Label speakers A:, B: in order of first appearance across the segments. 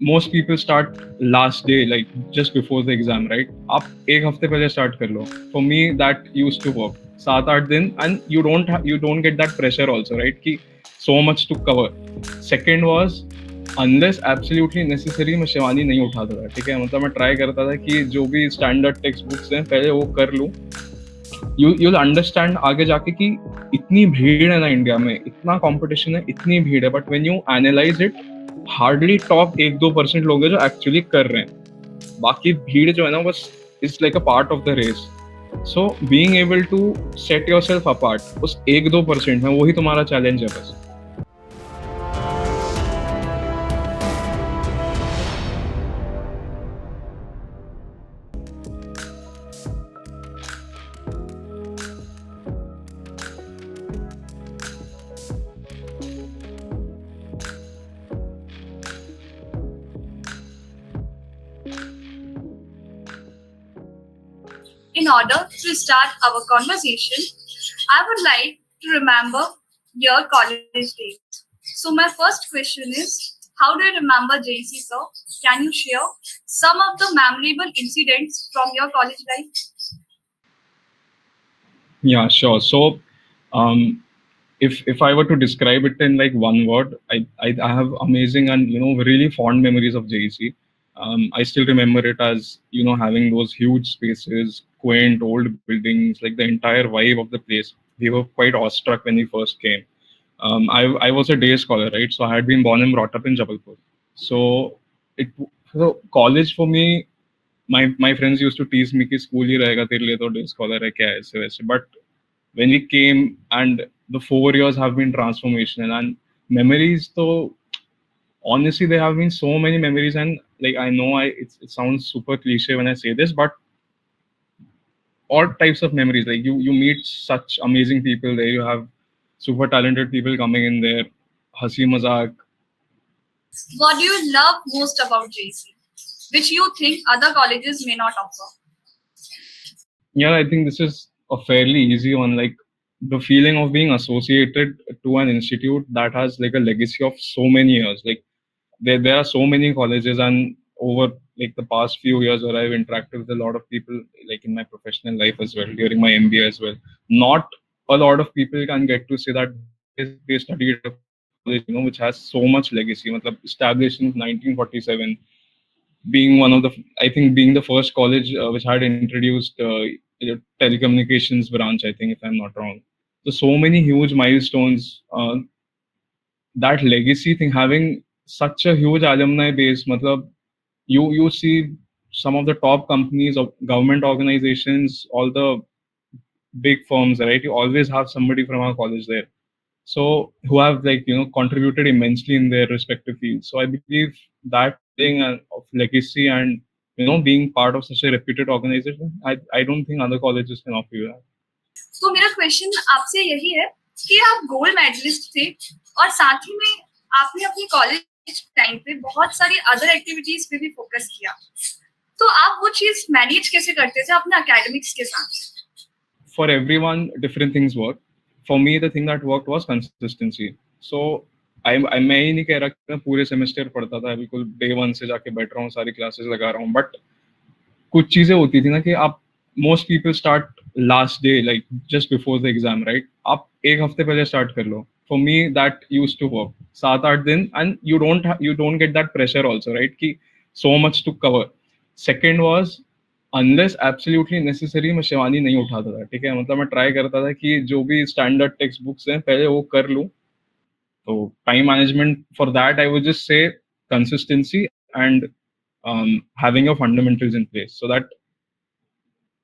A: most people start last day, like just before the exam, right? आप एक हफ्ते पहले start कर लो. For me, that used to work. 7-8 दिन, and you don't get that pressure also, right? कि so much to cover. Second was, unless absolutely necessary, मैं शिवानी नहीं उठाता था. ठीक है, मतलब मैं ट्राई करता था कि जो भी स्टैंडर्ड टेक्स्ट बुक्स हैं पहले वो कर लूँ. यूल अंडरस्टैंड आगे जाके कि इतनी भीड़ है ना इंडिया में, इतना कंपटीशन है, इतनी भीड़ है, but when you analyse it, hardly top 1-2% लोग हैं जो एक्चुअली कर रहे हैं. बाकी भीड़ जो है ना, बस it's like a part of the race. So being able to set yourself apart उस 1-2% में, वही तुम्हारा चैलेंज है बस.
B: In order to start our conversation, I would like to remember your college days. So my first question is, how do you remember JC, sir? Can you share some of the memorable incidents from your college life?
A: Yeah, sure. So, if I were to describe it in like one word, I have amazing and really fond memories of JEC. I still remember it as having those huge spaces, quaint old buildings, like the entire vibe of the place. We were quite awestruck when we first came. I was a day scholar, right? So I had been born and brought up in Jabalpur. So it so college for me, my friends used to tease me कि school ही रहेगा तेरे लिए तो day scholar है क्या ऐसे वैसे. But when we came, and the 4 years have been transformational, and memories, so honestly there have been so many memories. And like I know it sounds super cliche when I say this, but all types of memories, like you meet such amazing people there. You have super talented people coming in there, hasi mazak.
B: What do you love most about JC, which you think other colleges may not offer?
A: Yeah, I think this is a fairly easy one. Like the feeling of being associated to an institute that has like a legacy of so many years. Like there are so many colleges, and over like the past few years where I've interacted with a lot of people, like in my professional life as well, during my MBA as well, not a lot of people can get to say that they studied at a college, which has so much legacy. Matlab, established in 1947, being one of the, I think being the first college which had introduced telecommunications branch, I think, if I'm not wrong. So many huge milestones. That legacy thing, having such a huge alumni base, matlab, you see some of the top companies of government organizations, all the big firms, right? You always have somebody from our college there, so who have like contributed immensely in their respective fields. So I believe that feeling of legacy, and being part of such a reputed organization, I don't think other colleges can offer you that.
B: तो मेरा question आपसे यही है कि आप gold medallist थे और साथ ही में आपने अपने कॉलेज टाइम पे बहुत सारी अदर एक्टिविटीज पे भी फोकस किया, तो आप वो चीज मैनेज कैसे करते थे अपने एकेडमिक्स के साथ?
A: For everyone, different things work. For me, the thing that worked was consistency. So मैं ही नहीं कह रहा कि मैं पूरे सेमेस्टर पढ़ता था, बिल्कुल डे वन से जाके बैठ रहा हूँ, सारी क्लासेस लगा रहा हूँ. बट कुछ चीजें होती थी ना कि आप, most people start last day, like just before the exam, right? आप एक हफ्ते पहले स्टार्ट कर लो. For me that use to work. 7-8 दिन, and you don't get that pressure also, right? कि so much to cover. Second was, unless absolutely necessary, मैं शिवानी नहीं उठाता था. ठीक है, मतलब मैं ट्राई करता था कि जो भी स्टैंडर्ड टेक्स्ट बुक्स हैं पहले वो कर लूँ. तो time management, for that I would just say consistency, and having your fundamentals in place, so that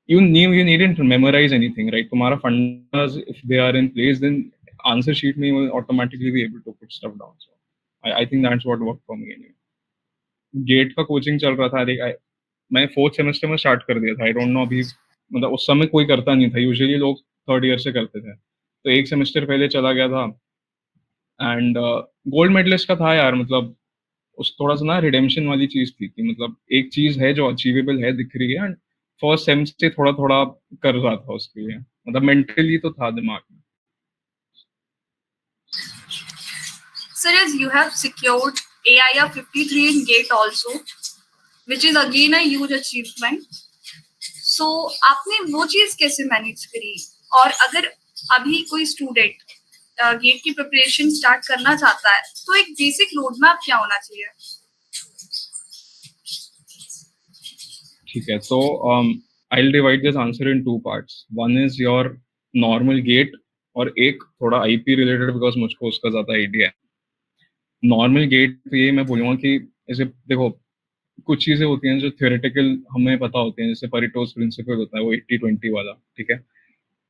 A: you needn't memorize anything, right? तुम्हारा fundamentals, if they are in place, then answer sheet में you will automatically be able to put stuff down. So I think that's what worked for me anyway. GATE का coaching चल रहा था. मैं fourth semester में start कर दिया था. आई डोंट नो अभी, मतलब उस समय कोई करता नहीं था, यूजुअली लोग थर्ड ईयर से करते थे. तो एक सेमेस्टर पहले चला गया था, एंड गोल्ड मेडलिस्ट का था यार. मतलब उस थोड़ा सा ना रिडेम्पशन वाली चीज थी कि मतलब एक चीज है जो अचीवेबल है, दिख रही है, एंड फर्स्ट सेम से थोड़ा थोड़ा कर रहा था उसके लिए. मतलब मेंटली तो था दिमाग में.
B: Sir, as you have secured AIR 53 in GATE also, which is again a huge achievement. So आपने वो चीज कैसे मैनेज करी? और अगर अभी कोई स्टूडेंट गेट की प्रिपरेशन स्टार्ट करना चाहता है तो एक बेसिक रोड मैप क्या होना चाहिए?
A: ठीक है, तो I'll divide this answer in two parts. One is your normal gate और एक थोड़ा IP related because मुझको उसका ज़्यादा आइडिया है. नॉर्मल गेट पे ये मैं बोलूँगा कि ऐसे देखो, कुछ चीज़ें होती हैं जो थ्योरेटिकल हमें पता होती हैं, जैसे परिटोस प्रिंसिपल होता है वो 80-20 वाला, ठीक है?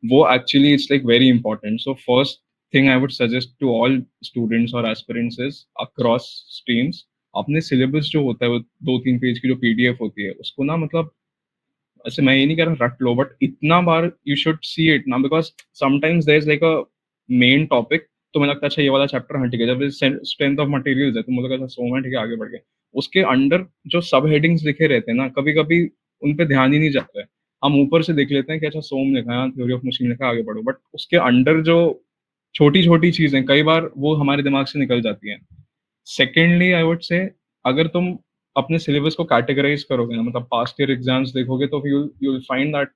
A: वो actually it's like very important. So first thing I would suggest to all students और एस्पिरेंट्स इज अक्रॉस स्ट्रीम्स, अपने सिलेबस जो होता है वो 2-3 पेज की जो PDF होती है उसको ना, मतलब ऐसे मैं ये नहीं कह रहा रट लो, बट इतना बार यू शुड सी इट ना, because sometimes there is like a main topic, तो मुझे लगता है अच्छा ये वाला चैप्टर, हाँ ठीक है, जब स्ट्रेंथ ऑफ मटेरियल्स है तो मुझे लगता है सो में ठीक है आगे बढ़ गए. उसके अंडर जो सब हेडिंग्स लिखे रहते हैं ना, कभी कभी उन पे ध्यान ही नहीं जाता है. हम ऊपर से देख लेते हैं कि अच्छा सोम लिखा है, थ्योरी ऑफ मशीन लिखा है, आगे बढ़ो, बट उसके अंडर जो छोटी छोटी चीजें कई बार वो हमारे दिमाग से निकल जाती हैं. सेकेंडली आई वुड से, अगर तुम अपने सिलेबस को कैटेगराइज करोगे ना, मतलब पास्ट ईयर एग्जाम्स देखोगे तो you will find that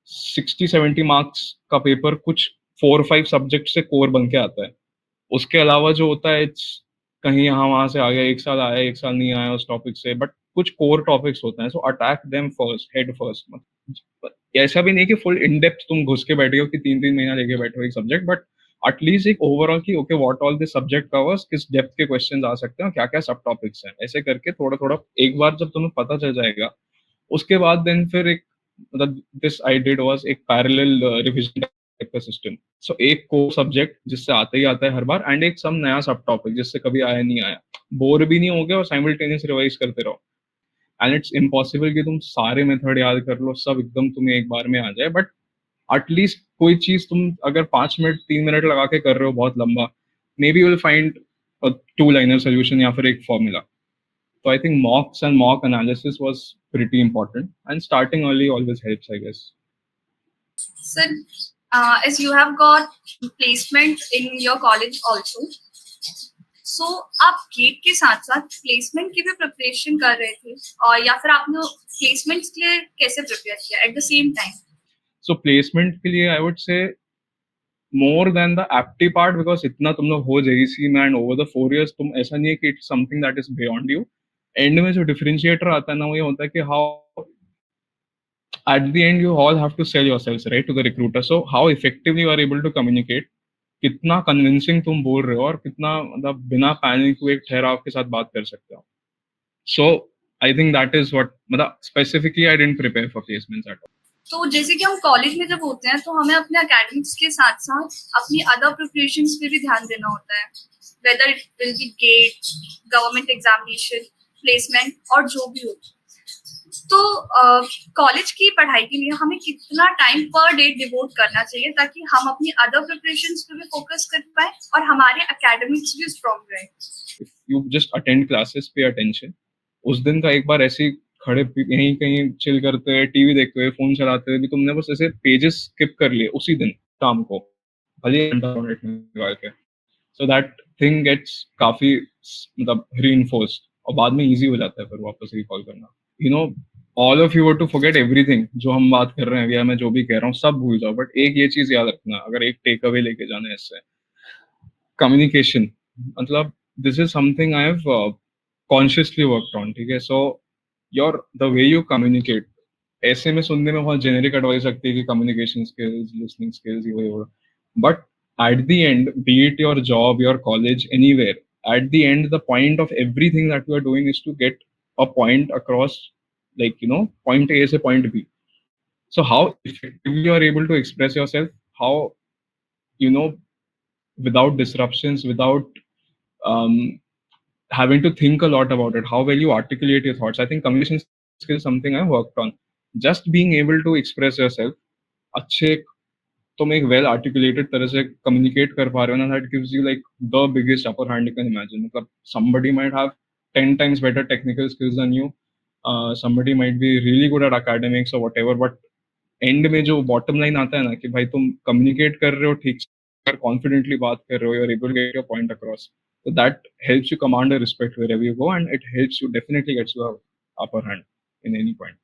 A: 60-70 marks का पेपर कुछ 4-5 सब्जेक्ट से कोर बन के आता है. उसके अलावा जो होता है it's कहीं यहाँ वहां से आ गया, एक साल आया एक साल नहीं आया उस टॉपिक से, बट कुछ कोर टॉपिक्स होते हैं, so attack them first, head first. मतलब ऐसा भी नहीं कि फुल इन डेप्थ तुम घुस के बैठे हो कि 3-3 महीना लेके बैठे हो एक सब्जेक्ट, बट एटलीस्ट एक ओवरऑल की okay what all this subject covers, किस डेप्थ के क्वेश्चन आ सकते हैं और क्या क्या सब टॉपिक्स हैं, ऐसे करके थोड़ा थोड़ा एक बार जब तुम्हें पता चल जाएगा, उसके बाद देन फिर एक, मतलब दिस आई डिड वाज एक पैरेलल रिवीजन टाइप का सिस्टम. सो एक कोर सब्जेक्ट जिससे आता ही आता है हर बार, एंड एक सम नया सब टॉपिक जिससे कभी आया नहीं आया, बोर भी नहीं हो गया और साइमल्टेनियस रिवाइज करते रहो. एंड इट्स इम्पॉसिबल कि तुम सारे मेथड याद कर लो, सब एकदम तुम्हें एक बार में आ जाए, बट एटलीस्ट कोई चीज तुम अगर 5 मिनट 3 मिनट लगा के कर रहे हो बहुत लंबा, may be you will find 2 liner solution या फिर एक formula. So I think mocks and mock analysis was pretty important, and starting early always helps, I guess.
B: Sir, as you have got placement in your college also, so आप gate के साथ साथ placement की भी preparation कर रहे थे, और या फिर आपने प्लेसमेंट्स के लिए कैसे प्रिपेयर किया at the same time?
A: So placement के लिए I would say more than the apti part, because इतना तुम लोग हो JEC में and over the 4 years, तुम ऐसा नहीं है कि it's something that is beyond you. And में जो डिफरेंशिएटर आता है ना, वो ये होता है कि how at the end you all have to sell yourselves right to the recruiter. So how effectively you are able to communicate, कितना कन्विंसिंग तुम बोल रहे हो और कितना मतलब बिना पैनिक हुए एक ठहराव के साथ बात कर सकते हो. So I think that is what, मतलब specifically I didn't prepare for placements at all.
B: तो जैसे कि हम कॉलेज में जब होते हैं तो हमें अपने एकेडमिक्स के साथ साथ अपनी अदर प्रिपरेशंस पे भी ध्यान देना होता है, whether it will be GATE, government examination, placement और जो भी हो. तो कॉलेज की पढ़ाई के लिए हमें कितना टाइम पर डे डिवोट करना चाहिए ताकि हम अपनी अदर प्रिपरेशंस पे भी फोकस कर पाए और हमारे एकेडमिक्स भी स्ट्रांग रहे?
A: If you just attend classes, pay attention, उस दिन का एक बार ऐसे ही खड़े यहीं कहीं चिल करते हुए, टीवी देखते हुए, फोन चलाते हुए भी तुमने बस ऐसे पेजेस स्किप कर लिए उसी दिन शाम को, भले ही घंटा मिनट निकाल के, सो दैट थिंग गेट्स काफी मतलब रीइंफोर्स्ड और बाद में इजी हो जाता है फिर वापस रिकॉल करना. You know, all of you were to forget everything जो हम बात कर रहे हैं या मैं जो भी कह रहा हूँ सब भूल जाओ, बट एक ये चीज याद रखना, अगर एक टेक अवे लेके जाना है इससे, कम्युनिकेशन. मतलब this is something I have consciously worked on, ठीक है? So your the way you communicate, ऐसे में सुनने में बहुत जेनेरिक एडवाइस लगती है कि कम्युनिकेशन स्किल्स, लिसनिंग स्किल्स, ये वो, but at the end, be it your job, your college, anywhere, at the end, the point of everything that you are doing is to get a point across, like, you know, point A to point B. So how effectively you are able to express yourself, how, you know, without disruptions, without um, having to think a lot about it, how well you articulate your thoughts. I think communication skill is something I worked on. Just being able to express yourself, अच्छे तुम एक well articulated तरह से communicate कर पा रहे हो ना, that gives you like the biggest upper hand you can imagine. मतलब somebody might have 10 times better technical skills than you, somebody might be really good at academics or whatever, but and में जो bottom line आता है ना कि भाई तुम communicate कर रहे हो ठीक से, कॉन्फिडेंटली बात कर रहे हो, you are able to get your point across, So that helps you command a respect wherever you go, and it helps you definitely gets you a upper hand in any point.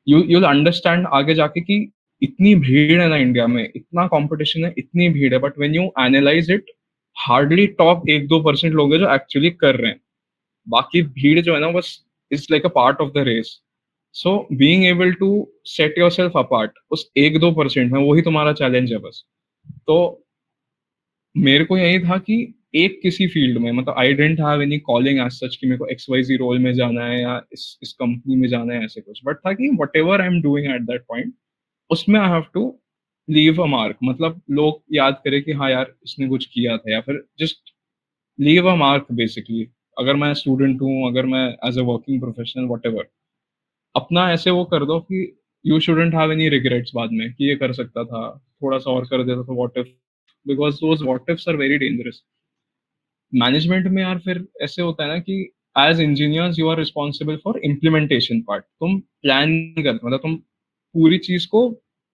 A: You'll understand आगे जाके कि इतनी भीड़ है ना India में, इतना competition है, इतनी भीड़ है, but when you analyse it, hardly top 1-2% लोग हैं जो एक्चुअली कर रहे हैं. बाकी भीड़ जो है ना बस is like a part of the race. So being able to set yourself apart उस 1-2% में, वही तुम्हारा चैलेंज है बस. तो मेरे को यही था कि एक किसी फील्ड में, मतलब I didn't have any calling as such कि मेरे को XYZ रोल में जाना है या इस कंपनी में जाना है, ऐसे कुछ. बट था कि whatever I am doing at that point, उसमें I have to leave a mark. मतलब लोग याद करें कि हाँ यार इसने कुछ किया था, या फिर just leave a mark basically. अगर मैं स्टूडेंट हूँ, अगर मैं as a working professional whatever, अपना ऐसे वो कर दो कि you shouldn't have any regrets बाद में कि ये कर सकता था, थोड़ा सा और कर देता था, what if. Because those what ifs are very dangerous. Management में यार फिर ऐसे होता है ना कि as engineers you are responsible for implementation part. तुम प्लान नहीं करते, मतलब तुम पूरी चीज को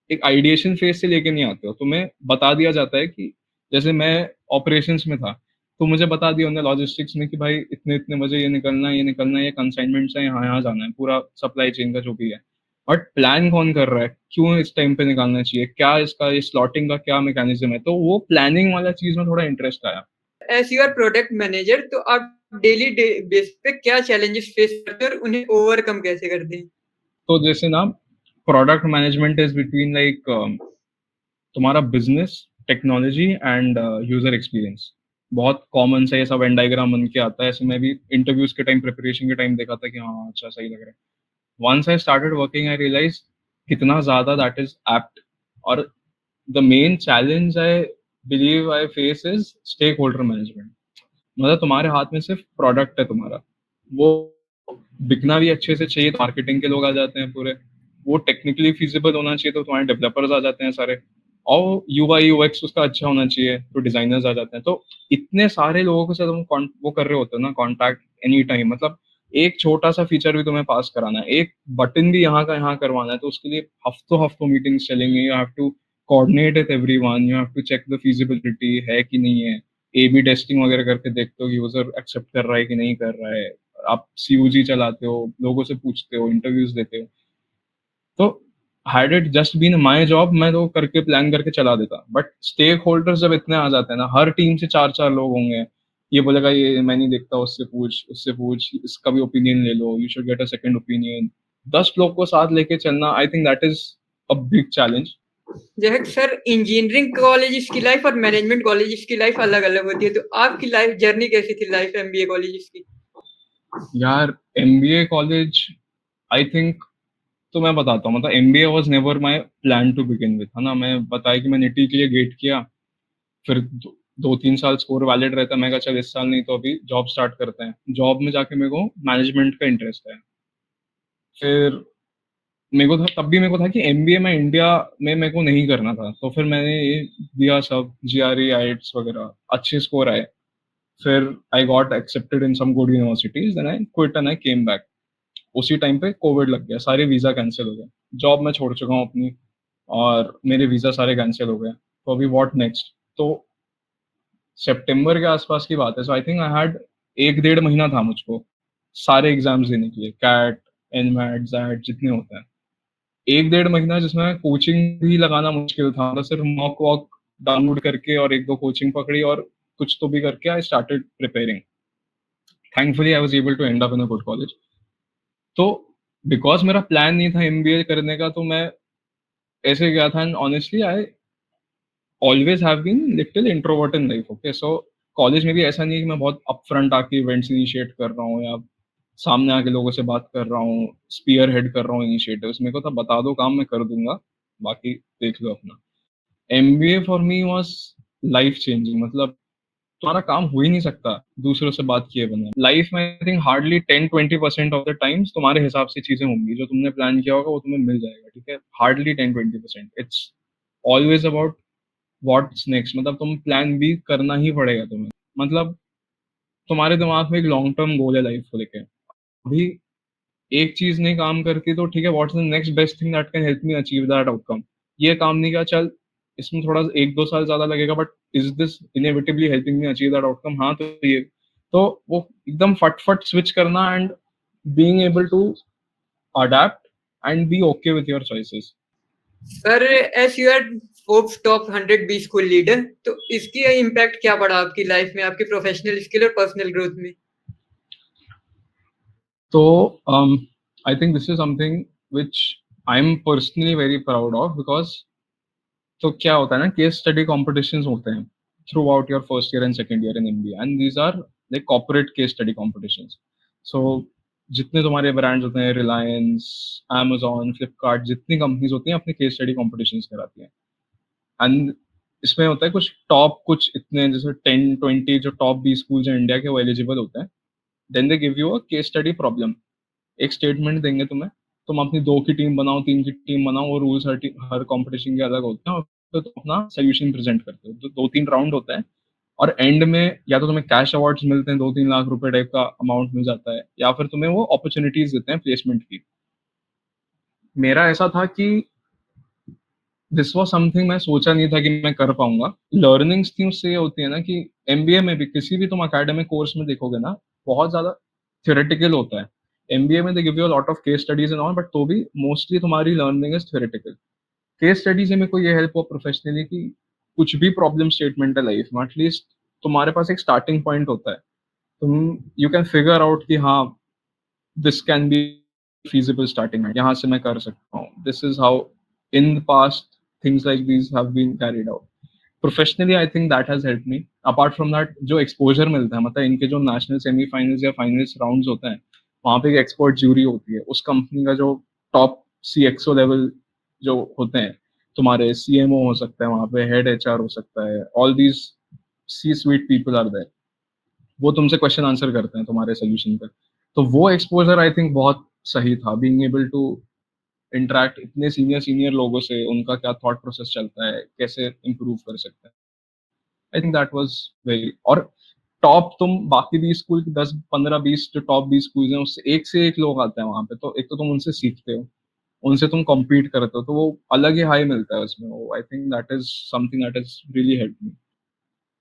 A: एक आइडिएशन फेज से लेके नहीं आते हो. तुम्हें बता दिया जाता है कि जैसे मैं ऑपरेशंस में था, तो मुझे बता दिया उन्होंने लॉजिस्टिक्स में कि भाई इतने इतने बजे ये निकलना है, ये निकलना है, ये कंसाइनमेंट्स है, यहाँ यहाँ जाना है, पूरा सप्लाई चेन का जो भी है. बट प्लान कौन कर रहा है, क्यों इस टाइम पे निकालना चाहिए, क्या इसका ये स्लॉटिंग का क्या मैकेनिज्म है, तो वो प्लानिंग वाला चीज में थोड़ा इंटरेस्ट आया.
C: As you are product manager, तो आप डेली बेस पे क्या चैलेंजेस फेस करते हैं और उन्हें ओवरकम कैसे करते हैं?
A: तो जैसे ना, product management is between like तुम्हारा business, technology and user experience. बहुत कॉमन सा ये सब वेन डायग्राम बन के आता है. ऐसे मैं भी इंटरव्यूज के टाइम, प्रिपरेशन के टाइम देखा था कि हाँ अच्छा सही लग रहा है. Once I started working I realize कितना ज्यादा दैट इज एप्ट. और the main challenge I believe I face is stakeholder management. मतलब तुम्हारे हाथ में सिर्फ प्रोडक्ट है तुम्हारा, वो बिकना भी अच्छे से चाहिए, तो मार्केटिंग के लोग आ जाते हैं पूरे. वो टेक्निकली फिजिबल होना चाहिए, तो तुम्हारे डेवलपर्स आ जाते हैं सारे. और UI UX उसका अच्छा होना चाहिए, तो डिजाइनर्स आ जाते हैं. तो इतने सारे लोगों के साथ तुम वो कर रहे होते हो ना, कॉन्टैक्ट एनी टाइम. मतलब एक छोटा सा फीचर भी तुम्हें पास कराना है, एक बटन भी यहाँ का यहाँ करवाना है, तो उसके लिए हफ्तों हफ्तों मीटिंग्स चलेंगे. You have to coordinate with everyone, you have to check the feasibility है कि नहीं है, A/B टेस्टिंग वगैरह करके देखते हो कि यूजर एक्सेप्ट कर रहा है कि नहीं कर रहा है. आप COG चलाते हो, लोगों से पूछते हो, इंटरव्यूज देते हो. तो had it just been my job, मैं तो करके प्लान करके चला देता. बट स्टेक होल्डर्स जब इतने आ जाते हैं ना, हर टीम से 4-4 लोग होंगे, ये बोलेगा ये मैं नहीं देखता, उससे पूछ, इसका भी ओपिनियन ले लो, you should get a second opinion. 10 लोग को साथ लेके चलना, I think that is a big challenge.
C: जैसे सर, इंजीनियरिंग कॉलेजेस की लाइफ और मैनेजमेंट कॉलेजेस की लाइफ अलग अलग होती है, तो आपकी लाइफ जर्नी कैसी थी, लाइफ MBA कॉलेजेस की?
A: यार MBA कॉलेज, आई थिंक, तो मैं बताता हूँ. मतलब MBA was never my plan to begin with, है ना. मैं बताया कि मैं निटी के लिए गेट किया, फिर 2-3 साल स्कोर वैलिड रहता, मैं कहा चल इस साल नहीं तो अभी जॉब स्टार्ट करते हैं. जॉब में जाके मेरे को मैनेजमेंट का इंटरेस्ट है. फिर मेरे को था, तब भी मेरे को था कि MBA में इंडिया में मेरे को नहीं करना था. तो फिर मैंने ये दिया सब, GRE IELTS वगैरह, अच्छे स्कोर आए. फिर I got accepted in some good universities, then I quit and I came back. उसी टाइम पे कोविड लग गया, सारे वीजा कैंसिल हो गए. जॉब मैं छोड़ चुका हूँ अपनी, और मेरे वीजा सारे कैंसिल हो गए. तो अभी व्हाट नेक्स्ट. तो सितंबर के आसपास की बात है. सो आई थिंक आई हैड 1-1.5 महीना था मुझको सारे एग्जाम्स देने के लिए, कैट, NMAT, जैट, जितने होते हैं. 1-1.5 महीना जिसमें कोचिंग भी लगाना मुश्किल था. मतलब सिर्फ मॉक वॉक डाउनलोड करके और 1-2 कोचिंग पकड़ी और कुछ तो भी करके I started preparing. Thankfully I was able to end up in a good college. तो बिकॉज मेरा प्लान नहीं था MBA करने का, तो मैं ऐसे गया था. And honestly I always have been little introvert in life. Okay, so college में भी ऐसा नहीं है कि मैं बहुत अपफ्रंट आके इवेंट्स इनिशिएट कर रहा हूँ, या सामने आके लोगों से बात कर रहा हूँ, स्पीयर हेड कर रहा हूँ इनिशिएटिव्स. मेरे को था बता दो काम, मैं कर दूंगा, बाकी देख लो अपना. MBA for me was life changing. मतलब तुम्हारा काम हो ही नहीं सकता दूसरों से बात किए बिना. लाइफ में I think hardly 10-20% of the times तुम्हारे हिसाब से चीजें होंगी, जो तुमने प्लान किया होगा वो तुम्हें मिल जाएगा. ठीक है, hardly 10-20%. It's always about what's next. मतलब तुम प्लान भी करना ही पड़ेगा तुम्हें. मतलब तुम्हारे दिमाग में एक लॉन्ग टर्म गोल है लाइफ को लेके. अभी एक चीज नहीं काम करती तो ठीक है, what's the next best thing that can help me achieve that outcome. ये काम नहीं किया, चल इसमें थोड़ा 1-2 साल ज्यादा लगेगा, but is this inevitably helping me achieve that outcome? हाँ, तो ये तो वो एकदम फट स्विच करना and being able to adept and be okay with your choices.
C: Sir as you are hopes top 100 B school leader, तो इसकी इम्पैक्ट क्या पड़ा आपकी लाइफ में, आपकी प्रोफेशनल स्किल और पर्सनल ग्रोथ में?
A: So I think this is something which I'm personally very proud of because तो क्या होता है ना, केस स्टडी कॉम्पिटिशन्स होते हैं throughout your first year and second year in MBA, and these are like corporate case study competitions. So जितने तुम्हारे brands होते हैं, रिलायंस, Amazon, फ्लिपकार्ट, जितनी कंपनीज होती हैं अपने केस स्टडी कॉम्पिटिशन्स कराती हैं. एंड इसमें होता है कुछ टॉप, कुछ इतने जैसे 10-20 जो टॉप 20 स्कूल्स हैं इंडिया के, वो एलिजिबल होते हैं. Then they give you a case study problem. एक स्टेटमेंट देंगे तुम्हें, तुम अपनी 2 की टीम बनाओ, 3 की टीम बनाओ, वो रूल्स हर कंपटीशन के अलग होते हैं, और तो तुम अपना सोल्यूशन प्रेजेंट करते हो. तो 2-3 राउंड होता है, और एंड में या तो तुम्हें कैश अवार्ड्स मिलते हैं, 2-3 लाख रुपए टाइप का अमाउंट मिल जाता है, या फिर तुम्हें वो अपॉर्चुनिटीज देते हैं प्लेसमेंट की. मेरा ऐसा था कि दिस वाज समथिंग मैं सोचा नहीं था कि मैं कर पाऊंगा. लर्निंग्स थी उससे ये होती है ना कि एमबीए में भी, किसी भी तुम एकेडमिक कोर्स में देखोगे ना, बहुत ज्यादा थ्योरेटिकल होता है. एमबीए में दे give you a lot of case studies and all, but तो भी मोस्टली तुम्हारी learning is theoretical. Case study से मेरे को ये हेल्प हुआ प्रोफेशनली कि कुछ भी प्रॉब्लम स्टेटमेंट है लाइफ में, एटलीस्ट तुम्हारे पास एक स्टार्टिंग पॉइंट होता है. तुम यू कैन फिगर आउट कि हाँ, this can be feasible starting point, यहाँ से मैं कर सकता हूँ. This is how in the past things like these have been carried out. Professionally, I think that has helped me. Apart from that, जो exposure मिलता है, मतलब इनके जो national semi-finals या finals rounds होते हैं, वहाँ पे एक expert jury होती है. उस कंपनी का जो top CXO level जो होते हैं, तुम्हारे CMO हो सकता है वहाँ पे, head HR हो सकता है, all these C-suite people are there. वो तुमसे क्वेश्चन आंसर करते हैं तुम्हारे सोल्यूशन पे. तो वो एक्सपोजर आई थिंक बहुत सही था, बीइंग एबल टू इंटरेक्ट इतने सीनियर लोगों से, उनका क्या थॉट प्रोसेस चलता है, कैसे इम्प्रूव कर सकते हैं. आई थिंक दैट वाज वेरी. और टॉप तुम बाकी 20 स्कूल की 10-15-20 जो टॉप 20 स्कूल हैं, उससे एक से एक लोग आते हैं वहां पे, तो एक तो तुम उनसे सीखते हो, उनसे तुम कॉम्पीट करते हो, तो वो अलग ही हाई मिलता है उसमें. वो I think that is something that is really help me.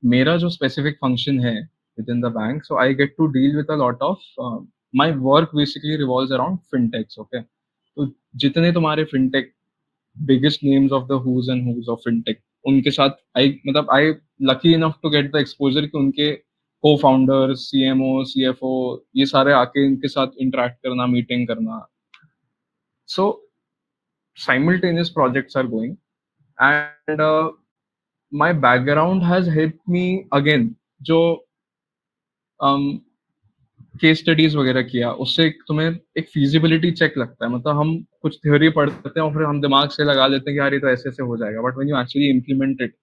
A: मेरा जो स्पेसिफिक फंक्शन है within the bank, so I get to deal with a lot of my work basically revolves around fintechs. Okay, तो जितने तुम्हारे fintech biggest names of the who's and who's of fintech, उनके साथ I lucky enough to get the exposure कि उनके को founders, CMO, CFO, ये सारे आके इनके साथ इंटरेक्ट करना, मीटिंग करना. सो simultaneous projects are going, and my background has helped me again. जो केस स्टडीज वगैरह किया, उससे तुम्हें एक फिजिबिलिटी चेक लगता है. मतलब हम कुछ थ्योरी पढ़ते हैं और फिर हम दिमाग से लगा लेते हैं कि यार ये तो ऐसे ऐसे हो जाएगा, but when you actually implement it,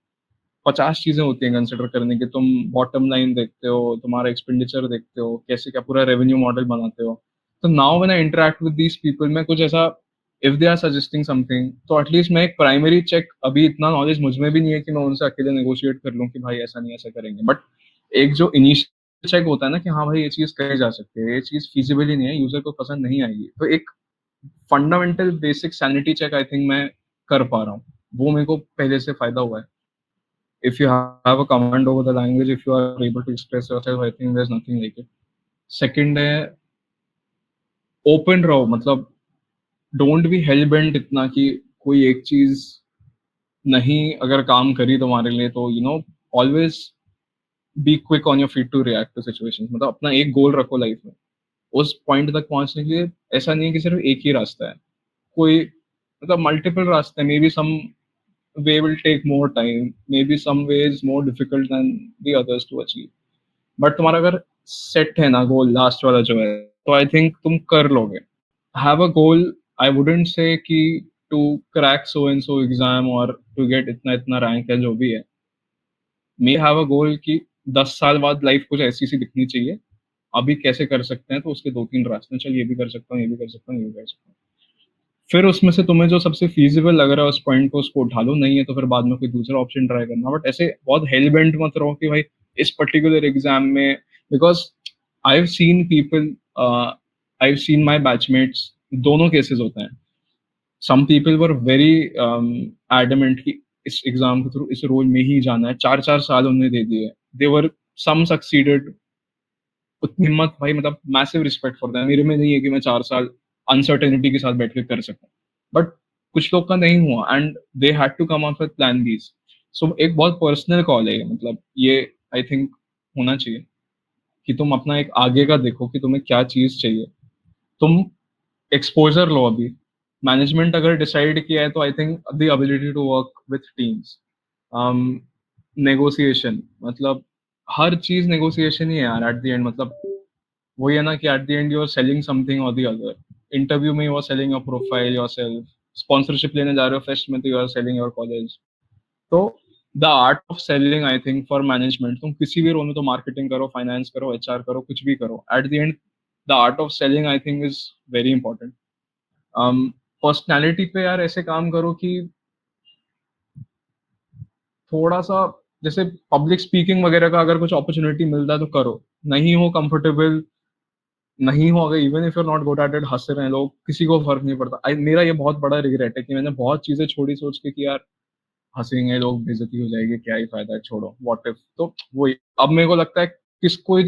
A: 50 चीजें होती हैं कंसिडर करने की. तुम बॉटम लाइन देखते हो, तुम्हारा एक्सपेंडिचर देखते हो, कैसे क्या पूरा रेवेन्यू मॉडल बनाते हो. तो now when I interact with these people, मैं कुछ ऐसा, if they are suggesting something, तो एटलीस्ट मैं एक प्राइमरी चेक, अभी इतना नॉलेज मुझ में भी नहीं है कि मैं उनसे अकेले नेगोशिएट कर लूँ कि भाई ऐसा नहीं, ऐसा करेंगे, बट एक जो इनिशियल चेक होता है ना कि हाँ भाई ये चीज कही जा सकती है, ये चीज फीजिबल ही नहीं है, यूजर को पसंद नहीं आएगी, तो एक fundamental basic sanity check I think मैं कर पा रहा हूँ. वो मेरे को पहले से फायदा हुआ है. If you have a command over the language, if you are able to express yourself, I think there's nothing like it. Second है, open रहो. मतलब don't be hell bent इतना कि कोई एक चीज नहीं अगर काम करी तुम्हारे लिए, तो always be quick on your feet to react to situations. मतलब अपना एक गोल रखो लाइफ में, उस पॉइंट तक पहुंचने के लिए ऐसा नहीं है कि सिर्फ एक ही रास्ता है. कोई मतलब मल्टीपल रास्ते, maybe some way will take more time, maybe some ways more difficult than the others to achieve, but तुम्हारा अगर सेट है ना गोल, लास्ट वाला जो है, तो आई थिंक तुम कर लोगे. Have a goal. I wouldn't say कि to crack so and so exam और टू गेट इतना इतना रैंक है, जो भी है. मे हैव अ गोल कि 10 साल बाद लाइफ कुछ ऐसी सी दिखनी चाहिए, अभी कैसे कर सकते हैं, तो उसके 2-3 रास्ते, चल ये भी कर सकता हूँ, ये भी कर सकता हूँ, ये भी कर सकता हूँ. फिर उसमें से तुम्हें जो सबसे फीजिबल लग रहा है उस पॉइंट को, उसको उठा लो, नहीं है तो फिर बाद में कोई दूसरा ऑप्शन ट्राई करना. बट ऐसे बहुत हेल बेंट मत रहो कि भाई इस पर्टिकुलर एग्जाम में, because I have seen people, I have seen my batchmates, दोनों केसेस होते हैं. Some people were very adamant कि इस एग्जाम के थ्रू इस रोल में ही जाना है, 4-4 साल उन्होंने दे दिए, दे वर सम सक्सीडेड, उतनी हिम्मत भाई, मतलब मैसिव रिस्पेक्ट फॉर दैम। मेरे में नहीं है कि मैं 4 साल अनसर्टेनिटी के साथ बैठ के कर सकूं, बट कुछ लोग का नहीं हुआ and they had to come up with plan B's. So एक बहुत पर्सनल कॉल है ये, मतलब ये आई थिंक होना चाहिए कि तुम अपना एक आगे का देखो कि तुम्हें क्या चीज चाहिए, तुम एक्सपोजर लो। अभी मैनेजमेंट अगर डिसाइड किया है तो I think the ability to work with teams, negotiation, मतलब हर चीज नेगोशिएशन ही है यार एट द एंड। मतलब वही है ना कि at the end you are selling something और द अदर। इंटरव्यू में you are selling your profile, yourself. Sponsorship लेने जा रहे हो फेस्ट में तो you are selling your college. तो the art of selling I think for management, तुम किसी भी रोल में तो मार्केटिंग करो, फाइनेंस करो, एचआर करो, कुछ भी करो, eight the and the art of selling I think is very important. Personality पे यार ऐसे काम करो कि थोड़ा सा, जैसे पब्लिक स्पीकिंग वगैरह का अगर कुछ अपॉर्चुनिटी मिलता है तो करो, नहीं हो कंफर्टेबल, नहीं हो अगर even if you are not good at it, हंस रहे हैं लोग, किसी को फर्क नहीं पड़ता। मेरा ये बहुत बड़ा रिग्रेट है कि मैंने बहुत चीजें छोड़ी सोच के कि यार हंसेंगे लोग, बेइज्जती हो जाएगी, क्या ही फायदा है, छोड़ो, व्हाट इफ। तो वही अब मेरे को लगता है किसको,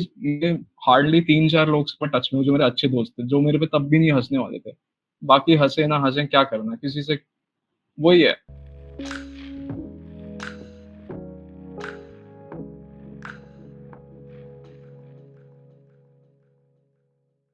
A: हार्डली 3-4 लोग से टच में हूँ जो मेरे अच्छे दोस्त थे, जो मेरे पे तब भी नहीं हंसने वाले थे। बाकी हंसे ना हंसे क्या करना किसी से, वही है।